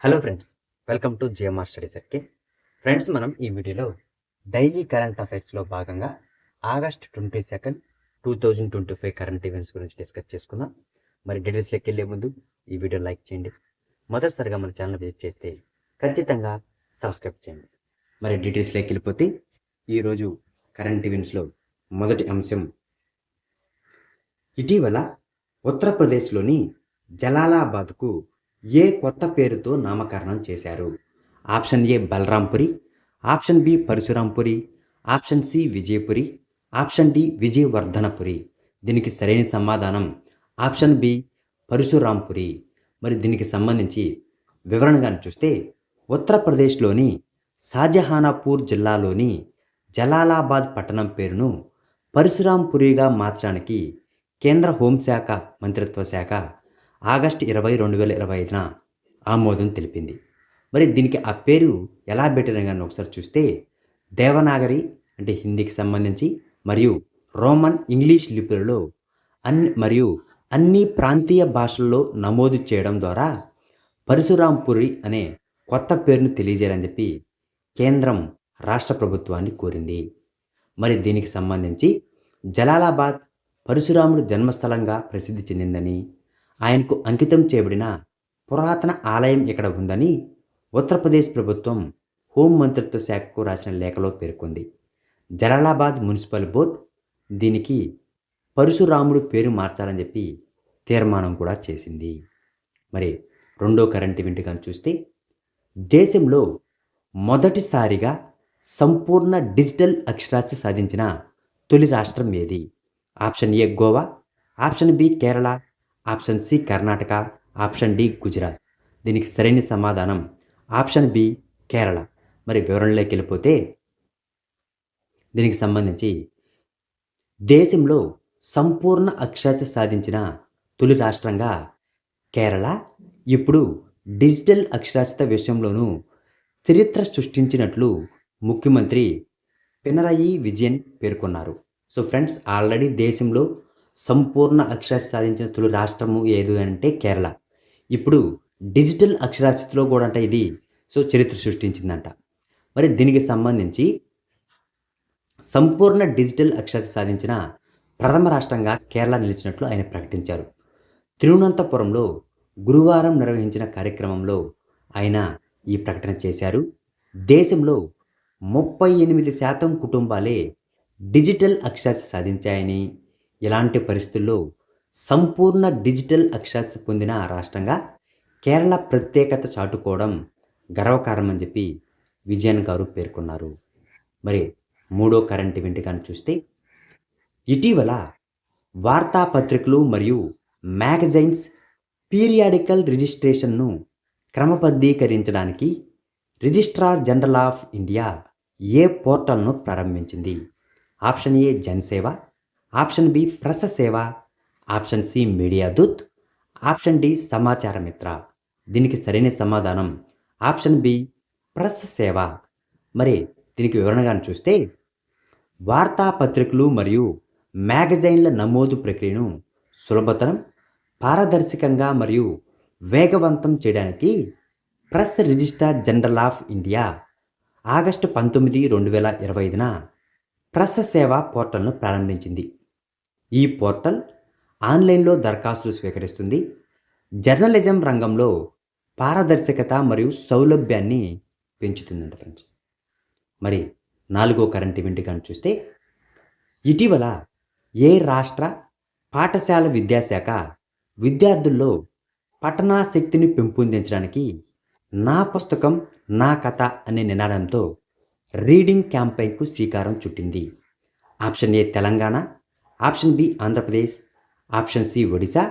Hello friends, welcome to GMR study circle. Friends, మనం ఈ వీడియోలో డైలీ కరెంట్ అఫైర్స్లో భాగంగా ఆగస్ట్ 22, 2025 కరెంట్ ఈవెంట్స్ గురించి డిస్కస్ చేసుకుందాం. మరి డీటెయిల్స్లోకి వెళ్ళే ముందు ఈ వీడియో లైక్ చేయండి. మొదటిసారిగా మన ఛానల్ విజిట్ చేస్తే ఖచ్చితంగా సబ్స్క్రైబ్ చేయండి. మరి డీటెయిల్స్లోకి వెళ్ళిపోతే ఈరోజు కరెంట్ ఈవెంట్స్లో మొదటి అంశం, ఇటీవల ఉత్తరప్రదేశ్లోని జలాలాబాద్కు ఏ కొత్త పేరుతో నామకరణం చేశారు? Option A Balarampuri, option B Parashurampuri, option C Vijayapuri, option D Vijayavardhanapuri. దీనికి సరైన సమాధానం ఆప్షన్ బి పరశురాంపురి. మరి దీనికి సంబంధించి వివరణగా చూస్తే, ఉత్తరప్రదేశ్లోని షాజహానాపూర్ జిల్లాలోని జలాలాబాద్ పట్టణం పేరును పరశురాంపురిగా మార్చడానికి కేంద్ర హోంశాఖ మంత్రిత్వ శాఖ ఆగస్టు 20, 2025న ఆమోదం తెలిపింది. మరి దీనికి ఆ పేరు ఎలా పెట్టారని కానీ ఒకసారి చూస్తే, దేవనాగరి అంటే హిందీకి సంబంధించి మరియు రోమన్ ఇంగ్లీష్ లిపులలో అన్ని ప్రాంతీయ భాషల్లో నమోదు చేయడం ద్వారా పరశురాంపురి అనే కొత్త పేరును తెలియజేయాలని చెప్పి కేంద్రం రాష్ట్ర ప్రభుత్వాన్ని కోరింది. మరి దీనికి సంబంధించి జలాలాబాద్ పరశురాముడు జన్మస్థలంగా ప్రసిద్ధి చెందిందని, ఆయనకు అంకితం చేయబడిన పురాతన ఆలయం ఇక్కడ ఉందని ఉత్తరప్రదేశ్ ప్రభుత్వం హోం మంత్రిత్వ శాఖకు రాసిన లేఖలో పేర్కొంది. జలాలాబాద్ మున్సిపల్ బోర్డు దీనికి పరశురాముడు పేరు మార్చాలని చెప్పి తీర్మానం కూడా చేసింది. మరి రెండో కరెంట్ ఈవెంట్ కానీ చూస్తే, దేశంలో మొదటిసారిగా సంపూర్ణ డిజిటల్ అక్షరాస్యత సాధించిన తొలి రాష్ట్రం ఏది? Option A Goa, option B Kerala, option C Karnataka, option D Gujarat. దీనికి సరైన సమాధానం ఆప్షన్ బి కేరళ. మరి వివరణలోకి వెళ్ళిపోతే, దీనికి సంబంధించి దేశంలో సంపూర్ణ అక్షరాస్యత సాధించిన తొలి రాష్ట్రంగా కేరళ ఇప్పుడు డిజిటల్ అక్షరాస్యత విషయంలోనూ చరిత్ర సృష్టించినట్లు ముఖ్యమంత్రి పినరయి విజయన్ పేర్కొన్నారు. సో ఫ్రెండ్స్, ఆల్రెడీ దేశంలో సంపూర్ణ అక్షరాస్యత సాధించిన తొలి రాష్ట్రము ఏది అంటే కేరళ. ఇప్పుడు డిజిటల్ అక్షరాస్యతలో కూడా అంటే ఇది చరిత్ర సృష్టించిందంట. మరి దీనికి సంబంధించి సంపూర్ణ డిజిటల్ అక్షరాస్యత సాధించిన ప్రథమ రాష్ట్రంగా కేరళ నిలిచినట్లు ఆయన ప్రకటించారు. తిరువనంతపురంలో గురువారం నిర్వహించిన కార్యక్రమంలో ఆయన ఈ ప్రకటన చేశారు. దేశంలో 38% కుటుంబాలే డిజిటల్ అక్షరాస్యత సాధించాయని, ఇలాంటి పరిస్థితుల్లో సంపూర్ణ డిజిటల్ అక్షరాస్యత పొందిన రాష్ట్రంగా కేరళ ప్రత్యేకత చాటుకోవడం గర్వకారణమని చెప్పి విజయన్ గారు పేర్కొన్నారు. మరి మూడో కరెంట్ ఈవెంట్ కానీ చూస్తే, ఇటీవల వార్తాపత్రికలు మరియు మ్యాగజైన్స్ పీరియాడికల్ రిజిస్ట్రేషన్ను క్రమబద్ధీకరించడానికి రిజిస్ట్రార్ జనరల్ ఆఫ్ ఇండియా ఏ పోర్టల్ను ప్రారంభించింది? Option A Janseva, option B press Seva, option C media Doot, option D Samachar Mitra. దీనికి సరైన సమాధానం ఆప్షన్ బి ప్రెస్ సేవ. మరి దీనికి వివరణగా చూస్తే, వార్తాపత్రికలు మరియు మ్యాగజైన్ల నమోదు ప్రక్రియను సులభతరం, పారదర్శకంగా మరియు వేగవంతం చేయడానికి press registrar general of India August 19, 2025న ప్రెస్ సేవ పోర్టల్ను ప్రారంభించింది. ఈ పోర్టల్ ఆన్లైన్లో దరఖాస్తులు స్వీకరిస్తుంది, జర్నలిజం రంగంలో పారదర్శకత మరియు సౌలభ్యాన్ని పెంచుతుందంట ఫ్రెండ్స్. మరి నాలుగో కరెంట్ ఈవెంట్ కానీ చూస్తే, ఇటీవల ఏ రాష్ట్ర పాఠశాల విద్యాశాఖ విద్యార్థుల్లో పఠనాశక్తిని పెంపొందించడానికి నా పుస్తకం నా కథ అనే నినాదంతో రీడింగ్ క్యాంపెయిన్కు శ్రీకారం చుట్టింది? Option A Telangana, option B Andhra Pradesh, option C Odisha,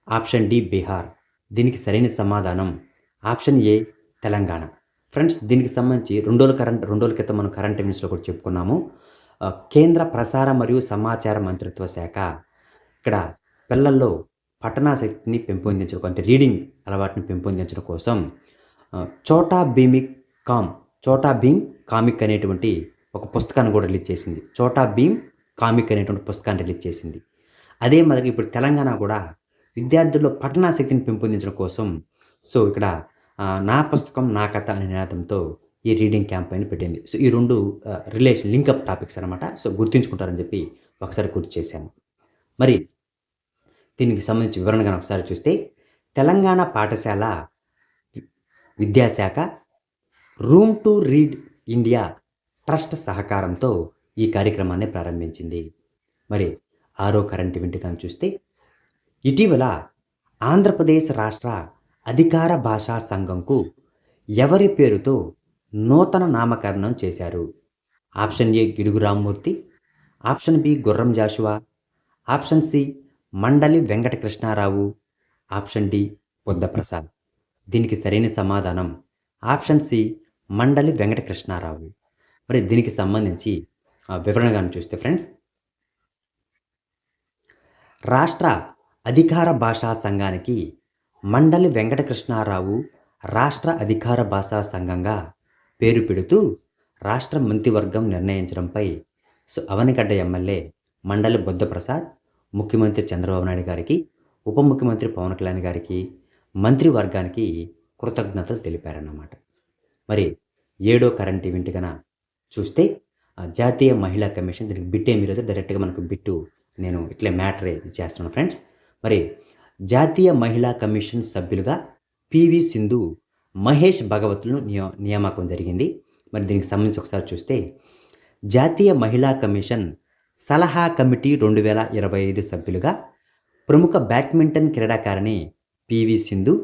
option D Bihar. దీనికి సరైన సమాధానం ఆప్షన్ ఏ తెలంగాణ. ఫ్రెండ్స్, దీనికి సంబంధించి రెండు రోజుల క్రితం మనం కరెంట్ ఈవెంట్స్లో కూడా చెప్పుకున్నాము. కేంద్ర ప్రసార మరియు సమాచార మంత్రిత్వ శాఖ ఇక్కడ పిల్లల్లో పఠనాశక్తిని పెంపొందించడం, అంటే రీడింగ్ అలవాటుని పెంపొందించడం కోసం చోటా భీమ్ కామిక్ అనేటువంటి ఒక పుస్తకాన్ని కూడా రిలీజ్ చేసింది. చోటా భీమ్ కామిక్ అనేటువంటి పుస్తకాన్ని రిలీజ్ చేసింది. అదే మరి ఇప్పుడు తెలంగాణ కూడా విద్యార్థుల్లో పఠనాశక్తిని పెంపొందించడం కోసం ఇక్కడ నా పుస్తకం నా కథ అనే నినాదంతో ఈ రీడింగ్ క్యాంపెయిన్ పెట్టింది. సో, ఈ 2 రిలేషన్ లింకప్ టాపిక్స్ అనమాట. సో, గుర్తుంచుకుంటారని చెప్పి ఒకసారి గుర్తు చేశాను. మరి దీనికి సంబంధించి వివరణ గాని ఒకసారి చూస్తే, తెలంగాణ పాఠశాల వి విద్యాశాఖ room to read India trust సహకారంతో ఈ కార్యక్రమాన్ని ప్రారంభించింది. మరి ఆరో కరెంట్ ఈవెంట్ గాని చూస్తే, ఇటీవల ఆంధ్రప్రదేశ్ రాష్ట్ర అధికార భాషా సంఘంకు ఎవరి పేరుతో నూతన నామకరణం చేశారు? Option A Gidugu Rammurthy, option B Gurram Jashuva, option C Mandali Venkata Krishnarao, option D Buddhaprasad. దీనికి సరైన సమాధానం ఆప్షన్ సి మండలి వెంకట కృష్ణారావు. మరి దీనికి సంబంధించి వివరణ గాని చూస్తే ఫ్రెండ్స్, రాష్ట్ర అధికార భాషా సంఘానికి మండలి వెంకట కృష్ణారావు రాష్ట్ర అధికార భాషా సంఘంగా పేరు పెడుతూ రాష్ట్ర మంత్రివర్గం నిర్ణయించడంపై అవనిగడ్డ ఎమ్మెల్యే మండలి బుద్ధప్రసాద్ ముఖ్యమంత్రి చంద్రబాబు నాయుడు గారికి, ఉప ముఖ్యమంత్రి పవన్ కళ్యాణ్ గారికి, మంత్రివర్గానికి కృతజ్ఞతలు తెలిపారన్నమాట. మరి ఏడో కరెంట్ ఈవెంట్ గన చూస్తే, జాతీయ మహిళా కమిషన్, దీనికి బిట్ ఏమీ లేదు, డైరెక్ట్‌గా మనకు బిట్టు నేను ఇట్లే మ్యాటరే ఇచ్చేస్తున్నాను ఫ్రెండ్స్. మరి జాతీయ మహిళా కమిషన్ సభ్యులుగా పివి సింధు, మహేష్ భగవత్‌లను నియామకం జరిగింది. మరి దీనికి సంబంధించి ఒకసారి చూస్తే, జాతీయ మహిళా కమిషన్ సలహా కమిటీ 2025 సభ్యులుగా ప్రముఖ బ్యాడ్మింటన్ క్రీడాకారిణి పివి సింధు,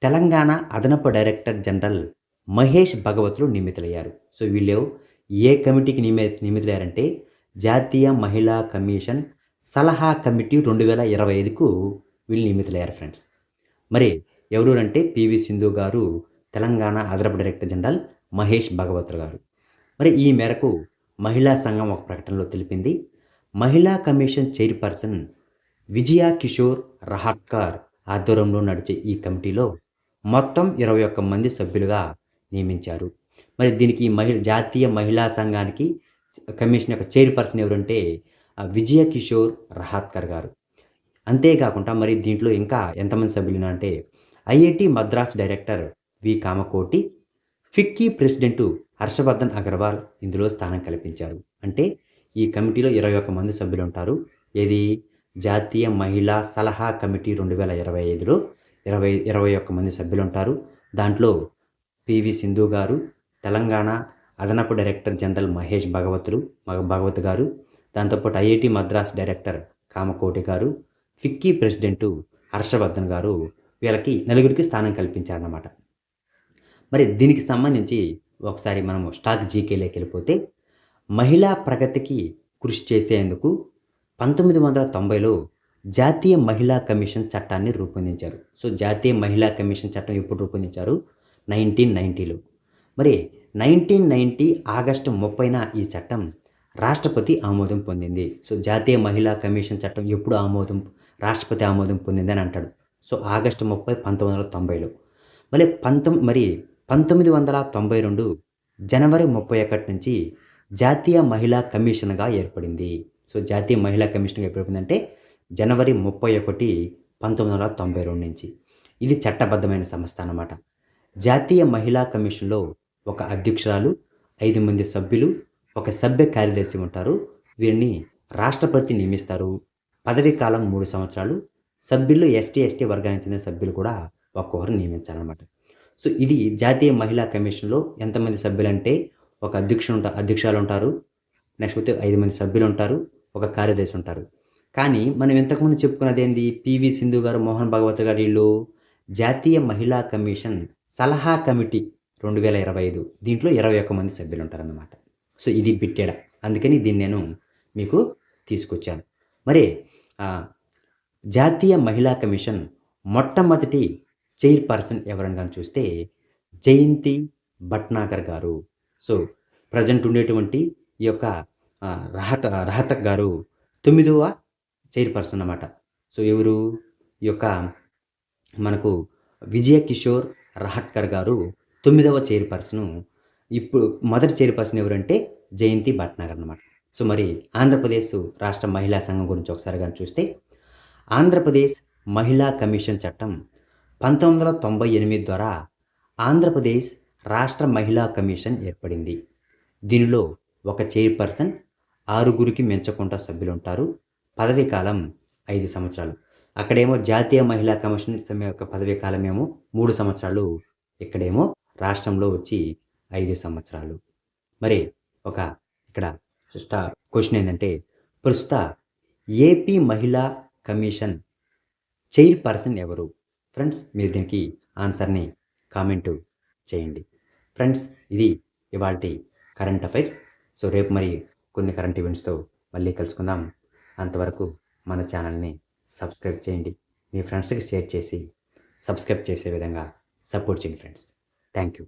తెలంగాణ అదనపు డైరెక్టర్ జనరల్ మహేష్ భగవత్‌లు నియమితులయ్యారు. సో, వీళ్ళు ఏ కమిటీకి నియమితులయ్యారంటే, జాతీయ మహిళా కమిషన్ సలహా కమిటీ 2025కు వీళ్ళు నియమితులయ్యారు ఫ్రెండ్స్. మరి ఎవరు అంటే పివి సింధు గారు, తెలంగాణ అదనపు డైరెక్టర్ జనరల్ మహేష్ భగవత్ గారు. మరి ఈ మేరకు మహిళా సంఘం ఒక ప్రకటనలో తెలిపింది, మహిళా కమిషన్ చైర్పర్సన్ విజయ కిషోర్ రహాట్కర్ ఆధ్వర్యంలో నడిచే ఈ కమిటీలో మొత్తం 21 మంది సభ్యులుగా నియమించారు. మరి దీనికి జాతీయ మహిళా సంఘానికి కమిషన్ యొక్క చైర్పర్సన్ ఎవరంటే విజయ కిషోర్ రహాట్కర్ గారు. అంతేకాకుండా మరి దీంట్లో ఇంకా ఎంతమంది సభ్యులు అంటే, ఐఐటి మద్రాస్ డైరెక్టర్ వి కామకోటి, ఫిక్కీ ప్రెసిడెంటు హర్షవర్ధన్ అగర్వాల్ ఇందులో స్థానం కల్పించారు. అంటే ఈ కమిటీలో 21 మంది సభ్యులు ఉంటారు. ఏది జాతీయ మహిళా సలహా కమిటీ 2025లో 21 మంది సభ్యులు ఉంటారు. దాంట్లో పివి సింధు గారు, తెలంగాణ అదనపు డైరెక్టర్ జనరల్ మహేష్ భగవత్ గారు, దాంతోపాటు ఐఐటి మద్రాస్ డైరెక్టర్ కామకోటి గారు, ఫిక్కీ ప్రెసిడెంటు హర్షవర్ధన్ గారు, వీళ్ళకి నలుగురికి స్థానం కల్పించారన్నమాట. మరి దీనికి సంబంధించి ఒకసారి మనము స్టాక్ జీకేలోకి వెళ్ళిపోతే, మహిళా ప్రగతికి కృషి చేసేందుకు 1990లో జాతీయ మహిళా కమిషన్ చట్టాన్ని రూపొందించారు. సో, జాతీయ మహిళా కమిషన్ చట్టం ఎప్పుడు రూపొందించారు? 1990లో. మరి 1990 ఆగస్టు 30న ఈ చట్టం రాష్ట్రపతి ఆమోదం పొందింది. సో, జాతీయ మహిళా కమిషన్ చట్టం ఎప్పుడు రాష్ట్రపతి ఆమోదం పొందింది అని అంటాడు. So, August 30, 1990లో. మరి 1992 జనవరి 31 నుంచి జాతీయ మహిళా కమిషన్‌గా ఏర్పడింది. సో, జాతీయ మహిళా కమిషన్‌గా ఎప్పుడైందంటే జనవరి 31, 1992 నుంచి. ఇది చట్టబద్ధమైన సంస్థ అన్నమాట. జాతీయ మహిళా కమిషన్‌లో ఒక అధ్యక్షురాలు, 5 మంది సభ్యులు, ఒక సభ్య కార్యదర్శి ఉంటారు. వీరిని రాష్ట్రపతి నియమిస్తారు. పదవీ కాలం 3 సంవత్సరాలు. సభ్యుల్లో ఎస్టీ వర్గానికి చెందిన సభ్యులు కూడా ఒక్కొక్కరు నియమించాలన్నమాట. సో, ఇది జాతీయ మహిళా కమిషన్‌లో ఎంతమంది సభ్యులంటే, ఒక అధ్యక్షురాలు ఉంటారు. నెక్స్ట్ పోతే 5 మంది సభ్యులు ఉంటారు. ఒక కార్యదర్శి ఉంటారు. కానీ మనం ఇంతకుముందు చెప్పుకున్నదేంది, పివి సింధు గారు, మోహన్ భగవత్ గారు వీళ్ళు జాతీయ మహిళా కమిషన్ సలహా కమిటీ 2025 దీంట్లో 21 మంది సభ్యులు ఉంటారన్నమాట. సో, ఇది బిట్టేడ. అందుకని దీన్ని నేను మీకు తీసుకొచ్చాను. మరి జాతీయ మహిళా కమిషన్ మొట్టమొదటి చైర్పర్సన్ ఎవరని గాని చూస్తే జయంతి భట్నాగర్ గారు. సో, ప్రజెంట్ ఉండేటువంటి ఈ యొక్క రహతక్ గారు 9వ చైర్పర్సన్ అన్నమాట. సో, ఎవరు ఈ యొక్క మనకు విజయ కిషోర్ రహాట్కర్ గారు 9వ చైర్పర్సను. ఇప్పుడు మొదటి చైర్పర్సన్ ఎవరంటే జయంతి భట్నాగర్ అన్నమాట. సో, మరి ఆంధ్రప్రదేశ్ రాష్ట్ర మహిళా సంఘం గురించి ఒకసారి గాని చూస్తే, ఆంధ్రప్రదేశ్ మహిళా కమిషన్ చట్టం 1998 ద్వారా ఆంధ్రప్రదేశ్ రాష్ట్ర మహిళా కమిషన్ ఏర్పడింది. దీనిలో ఒక చైర్పర్సన్, 6గురికి మించకుండా సభ్యులుంటారు. పదవీ కాలం 5 సంవత్సరాలు. అక్కడేమో జాతీయ మహిళా కమిషన్ యొక్క పదవీ కాలమేమో 3 సంవత్సరాలు. ఇక్కడేమో రాష్ట్రంలో వచ్చి 5 సంవత్సరాలు. మరి ఒక ఇక్కడ క్వెషన్ ఏంటంటే, ప్రస్తుత ఏపీ మహిళా కమిషన్ చైర్పర్సన్ ఎవరు? ఫ్రెండ్స్, మీరు దీనికి ఆన్సర్‌ని కామెంటు చేయండి. ఫ్రెండ్స్, ఇది ఇవాల్టి కరెంట్ అఫైర్స్. సో, రేపు మరి కొన్ని కరెంట్ ఈవెంట్స్‌తో మళ్ళీ కలుసుకుందాం. అంతవరకు మన ఛానల్‌ని సబ్స్క్రైబ్ చేయండి. మీ ఫ్రెండ్స్‌కి షేర్ చేసి సబ్స్క్రైబ్ చేసే విధంగా సపోర్ట్ చేయండి ఫ్రెండ్స్. Thank you.